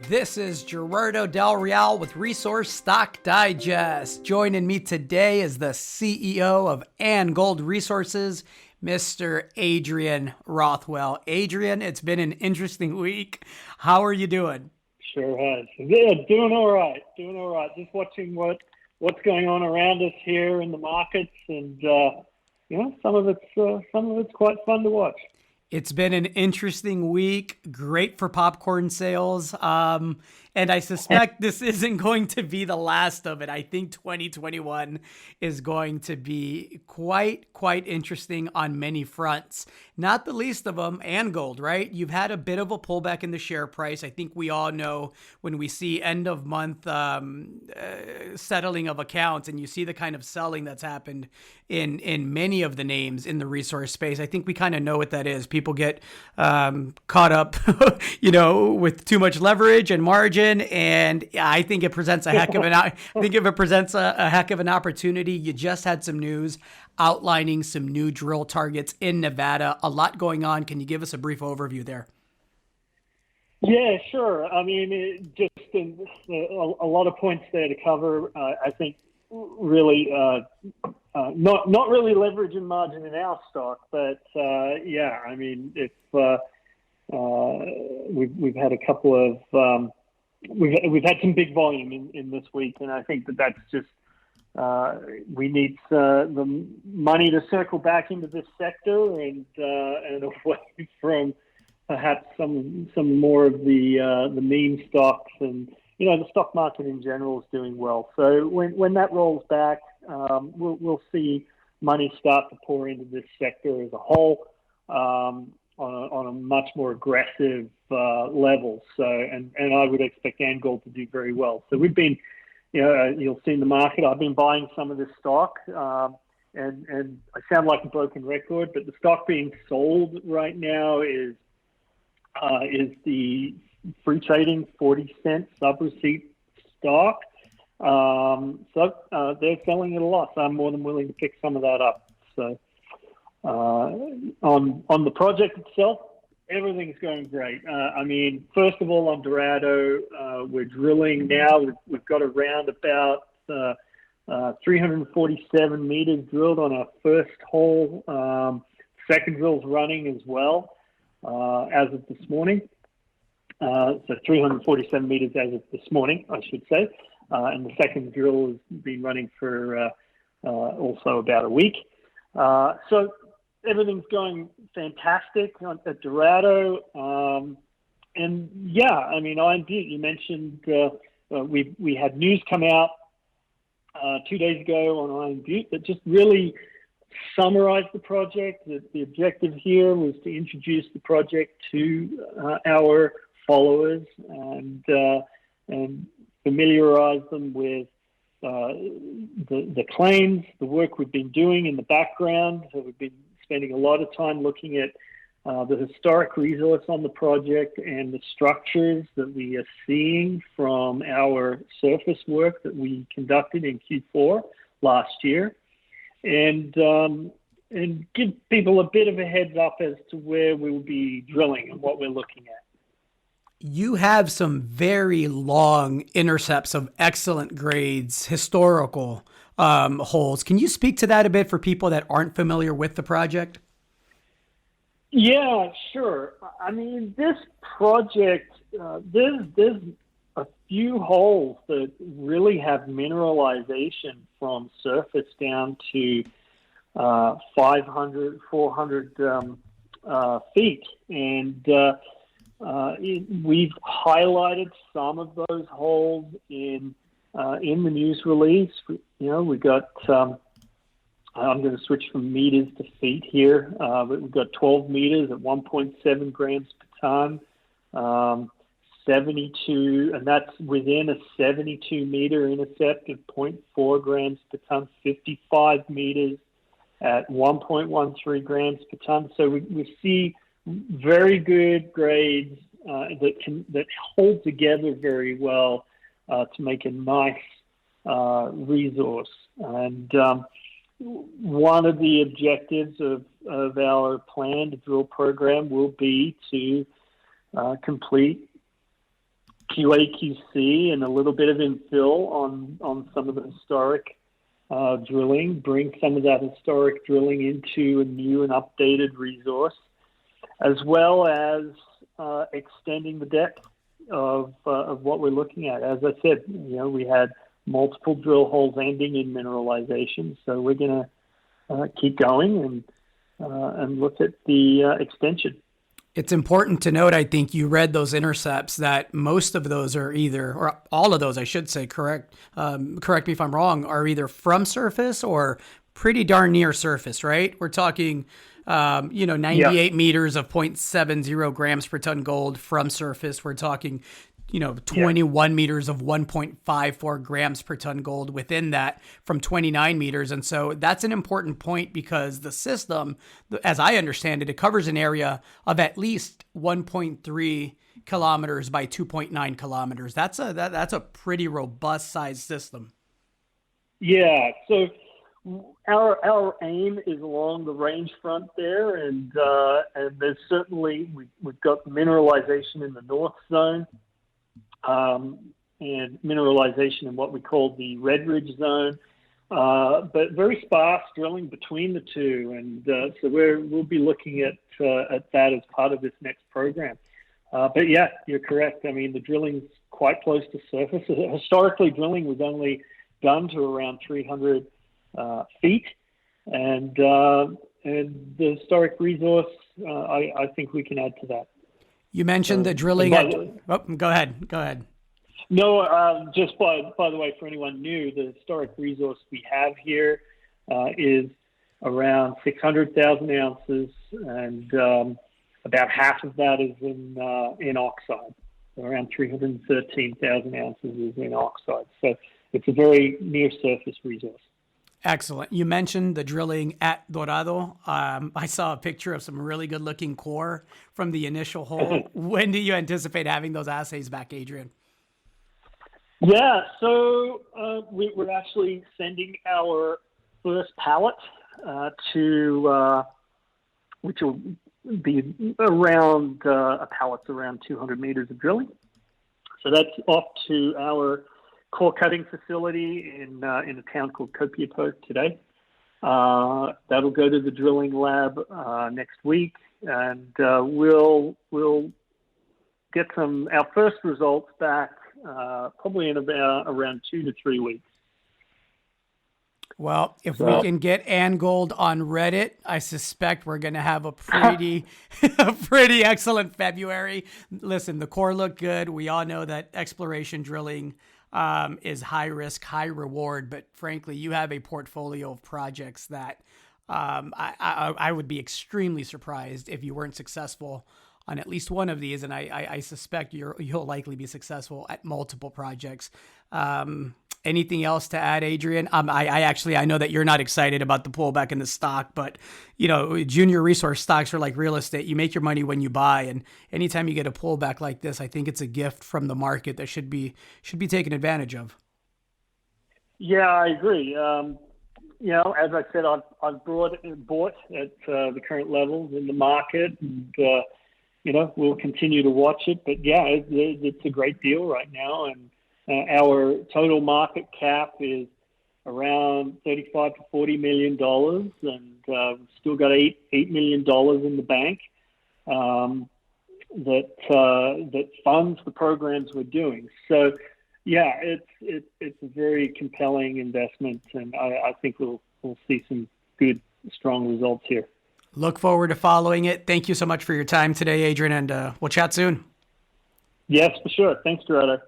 This is Gerardo Del Real with Resource Stock Digest. Joining me today is the CEO of Angold Resources, Mr. Adrian Rothwell. Adrian, it's been an interesting week. How are you doing? Sure has. Yeah, doing all right. Just watching what's going on around us here in the markets, and some of it's quite fun to watch. It's been an interesting week, great for popcorn sales. And I suspect this isn't going to be the last of it. I think 2021 is going to be quite interesting on many fronts. Not the least of them, Angold, right? You've had a bit of a pullback in the share price. I think we all know when we see end of month settling of accounts and you see the kind of selling that's happened in many of the names in the resource space. I think we kind of know what that is. People get caught up, with too much leverage and margin. And I think it presents a heck of an opportunity. You just had some news outlining some new drill targets in Nevada. A lot going on. Can you give us a brief overview there? Yeah, sure. I mean, a lot of points there to cover. I think really not really leverage and margin in our stock, but I mean, if we've had a couple of we've had some big volume in this week, and I think that's just we need the money to circle back into this sector and away from perhaps some more of the meme stocks, and the stock market in general is doing well. So when that rolls back, we'll see money start to pour into this sector as a whole on a much more aggressive level. So and I would expect Angold to do very well. So we've been, you'll see in the market, I've been buying some of this stock, and I sound like a broken record, but the stock being sold right now is the free trading 40-cent sub-receipt stock. So they're selling at a loss. I'm more than willing to pick some of that up. So on the project itself, everything's going great. I mean, first of all, on Dorado, we're drilling now. We've got around about 347 meters drilled on our first hole. Second drill's running as well as of this morning. So 347 meters as of this morning, I should say. And the second drill has been running for also about a week. So everything's going fantastic at Dorado. And yeah, I mean, Iron Butte, you mentioned we had news come out 2 days ago on Iron Butte that just really summarized the project. The objective here was to introduce the project to our followers and familiarize them with the claims, the work we've been doing in the background. So we've been spending a lot of time looking at the historic resource on the project and the structures that we are seeing from our surface work that we conducted in Q4 last year, and give people a bit of a heads up as to where we will be drilling and what we're looking at. You have some very long intercepts of excellent grades, historical holes. Can you speak to that a bit for people that aren't familiar with the project? Yeah, sure. I mean, this project, there's a few holes that really have mineralization from surface down to 500, 400 feet. And we've highlighted some of those holes in the news release. We got, I'm going to switch from meters to feet here, but we've got 12 meters at 1.7 grams per ton, 72, and that's within a 72 meter intercept of 0.4 grams per ton, 55 meters at 1.13 grams per ton. So we see very good grades that hold together very well to make a nice resource. And one of the objectives of our planned drill program will be to complete QA/QC and a little bit of infill on some of the historic drilling, bring some of that historic drilling into a new and updated resource, as well as extending the depth of what we're looking at. As I said, we had multiple drill holes ending in mineralization, so we're going to keep going and look at the extension. It's important to note, I think you read those intercepts, that most of those are either, or all of those, I should say, correct me if I'm wrong, are either from surface or pretty darn near surface, right? We're talking, 98 meters of 0.70 grams per ton gold from surface. We're talking, 21 meters of 1.54 grams per ton gold within that from 29 meters. And so that's an important point because the system, as I understand it, it covers an area of at least 1.3 kilometers by 2.9 kilometers. That's a pretty robust sized system. Yeah. So our aim is along the range front there, and there's certainly we've got mineralization in the north zone. And mineralization in what we call the Red Ridge zone, but very sparse drilling between the two, and so we'll be looking at that as part of this next program. But yeah, you're correct. I mean, the drilling's quite close to surface. Historically, drilling was only done to around 300 feet, and the historic resource, I think we can add to that. You mentioned the drilling. Go ahead. No, just by the way, for anyone new, the historic resource we have here is around 600,000 ounces, and about half of that is in oxide. So around 313,000 ounces is in oxide. So it's a very near surface resource. Excellent. You mentioned the drilling at Dorado. I saw a picture of some really good looking core from the initial hole. When do you anticipate having those assays back, Adrian? Yeah, so we're actually sending our first pallet to, which will be around, a pallet's around 200 meters of drilling. So that's off to our core cutting facility in a town called Copiapó today. That'll go to the drilling lab next week, and we'll get our first results back probably in around 2 to 3 weeks. Well, if we can get Angold on Reddit, I suspect we're going to have a pretty excellent February. Listen, the core looked good. We all know that exploration drilling is high risk, high reward. But frankly, you have a portfolio of projects that I would be extremely surprised if you weren't successful on at least one of these. And I suspect you'll likely be successful at multiple projects. Anything else to add, Adrian? I know that you're not excited about the pullback in the stock, but junior resource stocks are like real estate. You make your money when you buy, and anytime you get a pullback like this, I think it's a gift from the market that should be taken advantage of. Yeah, I agree. As I said, I've bought at the current levels in the market, and we'll continue to watch it. But yeah, it's a great deal right now, and our total market cap is around $35 to $40 million, and we've still got $8 million in the bank that funds the programs we're doing. So, yeah, it's a very compelling investment, and I think we'll see some good, strong results here. Look forward to following it. Thank you so much for your time today, Adrian, and we'll chat soon. Yes, for sure. Thanks, Dorado.